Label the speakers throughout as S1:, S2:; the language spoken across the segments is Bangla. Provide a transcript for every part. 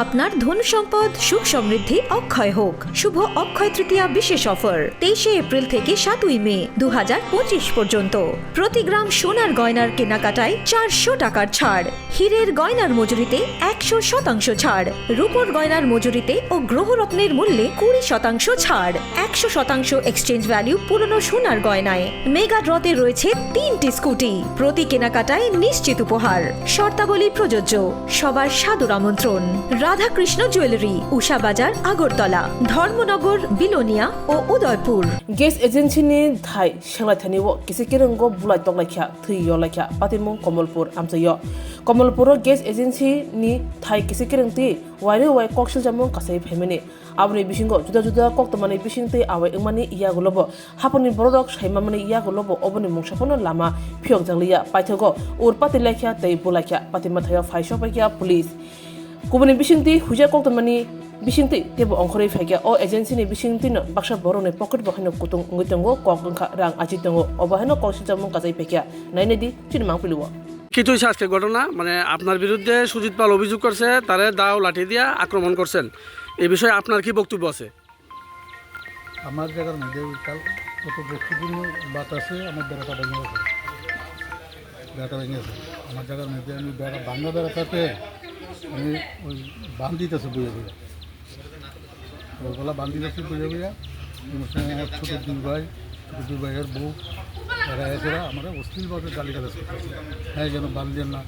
S1: আপনার ধন সম্পদ সুখ সমৃদ্ধি অক্ষয় হোক। শুভ অক্ষয় তৃতীয়া বিশেষ অফার 23 এপ্রিল থেকে 7 মে 2025 পর্যন্ত। প্রতি গ্রাম সোনার গয়নার কেনাকাটায় 400 টাকার ছাড়, হীরের গয়নার মজুরিতে 100% ছাড়, রূপোর গয়নার মজুরিতে ও গ্রহরত্নের মূল্যে 20% ছাড়, 100% এক্সচেঞ্জ ভ্যালু পুরনো সোনার গয়নায়। মেগা ড্রতে রয়েছে 3টি স্কুটি, প্রতি কেনাকাটায় নিশ্চিত উপহার। শর্তাবলী প্রযোজ্য। সবার সাদর আমন্ত্রণ। রাধাকৃষ্ণ জুয়েলারি, উষা বাজার, আগরতলা, ধর্মনগর, বিলোনিয়া ও Udaipur.
S2: Gas agency ni thai shenglai thani wo kisi kirango bulai tonglai kya thui yo lai kya patimung Komalpur amsayo Komalpur gas agency ni thai kisi kirangti waire wai kokshil jamung kasai phemeni abni bisingo juda juda koktamani bisingti awai ingmani iya golobo haponi borodok shaimamani iya golobo oboni mungsapono lama phiok janglia paithogo urpati laikya tei bulai kya patimathayo faisho pakya police kubani bisingti huja koktamani bisingti tebo ongkhori phaikya o agency ni bisingti no baksa borone pocket bokhino kutung ngitongo kokngkha rang ajitongo obaheno kokshil jamung kasai phekya nainedi chirmang piluwa
S3: কিছু হয়েছে আজকে ঘটনা মানে আপনার বিরুদ্ধে সুজিত পাল অভিযোগ করছে তারে দাও লাঠি দিয়া আক্রমণ করছেন, এই বিষয়ে আপনার কি বক্তব্য আছে?
S4: আমার জায়গার মধ্যে কাল কত বস্তুপূর্ণ বাত আছে, আমার বেড়াটা ভেঙে গেছে, বেড়াটা ভেঙে গেছে আমার জায়গার মধ্যে। আমি বেড়া ভাঙা বেড়াটাতে আমি ওই বান দিতেছে বইয়ে বইয়া, ওইগুলা বান দিতেছে বইয়ে বইয়া। আমার ছোটো দুই ভাইয়ের বউ এরা এসেরা আমরা অশ্লীলভাবে গালি গালাজ করতেছে। হ্যাঁ যেন বান দেন না,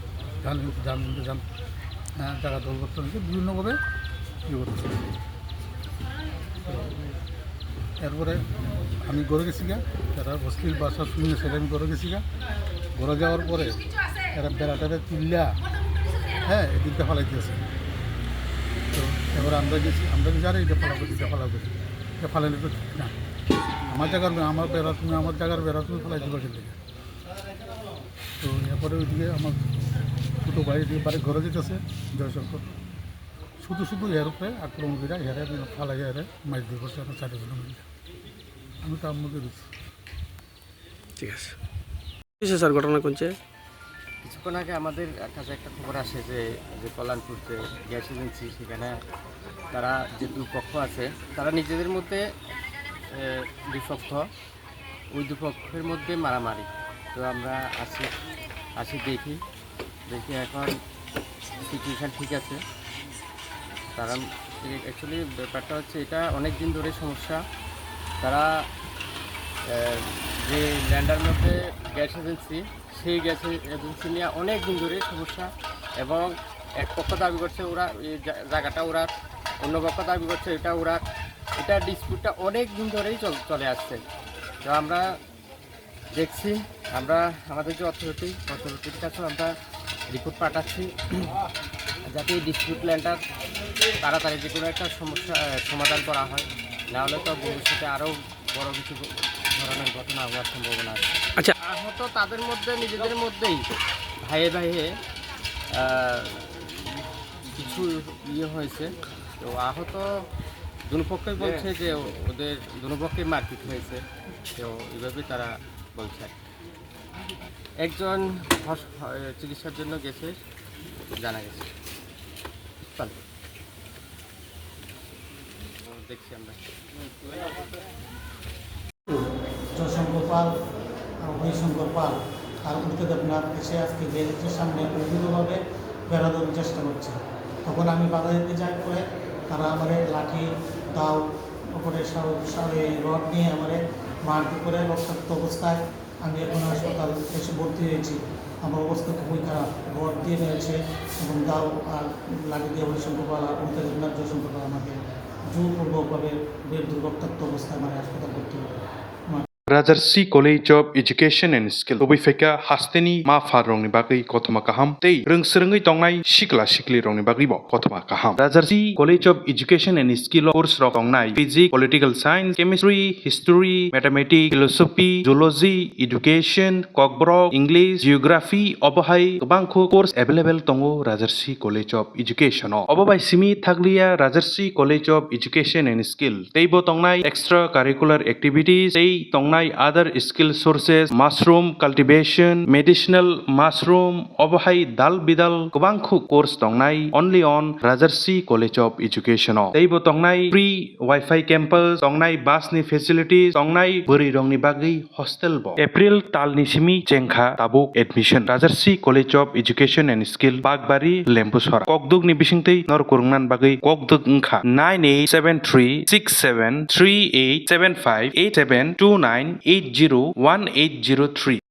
S4: যান হ্যাঁ জায়গা দল করতে বিভিন্নভাবে ইয়ে করতেছে। এরপরে আমি ঘরে গেছি গা, এরা অশ্লীল ভাষা শুনে সেটা আমি ঘরে গেছি গা। ঘরে যাওয়ার পরে এরা বেড়াটারে তুললা হ্যাঁ এদিকটা ফালাই দিয়েছে। তো এবার আমরা গেছি জানি এটা ফালাবো এটা ফালাইলে তো ঠিক না। আমার জায়গার আমার বেড়া তুমি আমার জায়গার বেড়া তুমি ফেলাই দিবা কিন্তু। তো এরপরে ওইদিকে আমার ছোটো ভাই বাড়ি ঘরে যেতেছে জয়শঙ্কর, শুধু এর উপরে আক্রমণ করে হেরে ফালাই হেরে মাছ দিয়ে বসে আমার 4 জন মিলে আমি তার মধ্যে দিচ্ছি।
S3: ঠিক আছে স্যার, ঘটনা কোনছে?
S5: কিছুক্ষণ আগে আমাদের কাছে একটা খবর আসে যে কল্যাণপুর যে গ্যাস এজেন্সি, সেখানে তারা যে দুপক্ষ আছে তারা নিজেদের মধ্যে বিপক্ষ, ওই দুপক্ষের মধ্যে মারামারি। তো আমরা আসি দেখি এখন সিচুয়েশান ঠিক আছে। তারা অ্যাকচুয়ালি ব্যাপারটা হচ্ছে এটা অনেক দিন ধরে সমস্যা। তারা যে ল্যান্ডার মধ্যে গ্যাস এজেন্সি, সেই গ্যাস এজেন্সি নিয়ে অনেক দিন ধরে সমস্যা, এবং এক পক্ষ দাবি করছে ওরা এই জায়গাটা ওরা, অন্য পক্ষ দাবি করছে এটা ডিসপিউটটা অনেক দিন ধরেই চলে আসছে। তো আমরা দেখছি, আমরা আমাদের যে অথরিটির কাছেও আমরা রিপোর্ট পাঠাচ্ছি যাতে এই ডিসপিউট ল্যান্ডার তাড়াতাড়ি যে কোনো একটা সমস্যা সমাধান করা হয়, নাহলে তো ভবিষ্যতে আরও বড় কিছু ধরনের ঘটনা হওয়ার সম্ভাবনা আছে।
S3: আচ্ছা,
S5: আহত তাদের মধ্যে নিজেদের মধ্যেই ভাইয়ে কিছু হয়েছে। তো আহত দুপক্ষই বলছে যে ওদের দুপক্ষেই মারপিট হয়েছে, তো এইভাবে তারা বলছে। একজন চিকিৎসার জন্য গেছে জানা গেছে। দেখছি আমরা
S6: জয়শঙ্কর পাল আর হরিশঙ্কর পাল আর উল্টে দেবনাথ এসে আজকে গেটের সামনে অবৈধভাবে বেড়া দেওয়ার চেষ্টা করছে। তখন আমি বাধা দিতে যাই করে তারা আমার লাঠি দাও ওপরে রড নিয়ে আমার মারপিট করে রক্তাক্ত অবস্থায় আমি এখন হাসপাতাল এসে ভর্তি হয়েছি। আমার অবস্থা খুবই খারাপ, রড দিয়ে মেরেছে এবং দাও আর লাঠি দিয়ে হরিশঙ্কর পাল আর উল্টে দেবনাথ জয়শঙ্কর পাল আমাকে জোরপূর্বকভাবে রক্তাক্ত অবস্থায় আমার হাসপাতাল ভর্তি হবে।
S7: Rajarsi College of Education and Skill Obifeka Hasteni Ma Farongni Bagi Kotoma Kaham Tei Rungsrungi Tongnai Sikli Rongni Bagi Bo Kotoma Kaham Rajarsi College of Education and Skill Course Tongnai Physics, Political Science, Chemistry, History, Mathematics, Philosophy, Zoology, Education, Kokborok, English, Geography, Obahai Bangko Course Available Tongo Rajarsi College of Education Obabai Simi Thaglia Rajarsi College of Education and Skill Teibo Tongnai Extra Curricular Activities Tei Tongnai tongnaই other skill sources mushroom cultivation medicinal mushroom obahai dal bidal gobangkhu course tongnai only on Rajarsi College of Education teibo tongnai free wifi campus tongnai bus ni facilities tongnai buri rongni bagi hostel bo April talni simi chengkha tabuk admission Rajarsi College of Education and Skill Bagbari Lempusora kokduk ni bisingtei nor kurungnan bagi kokduk ngkha 98736738758729801803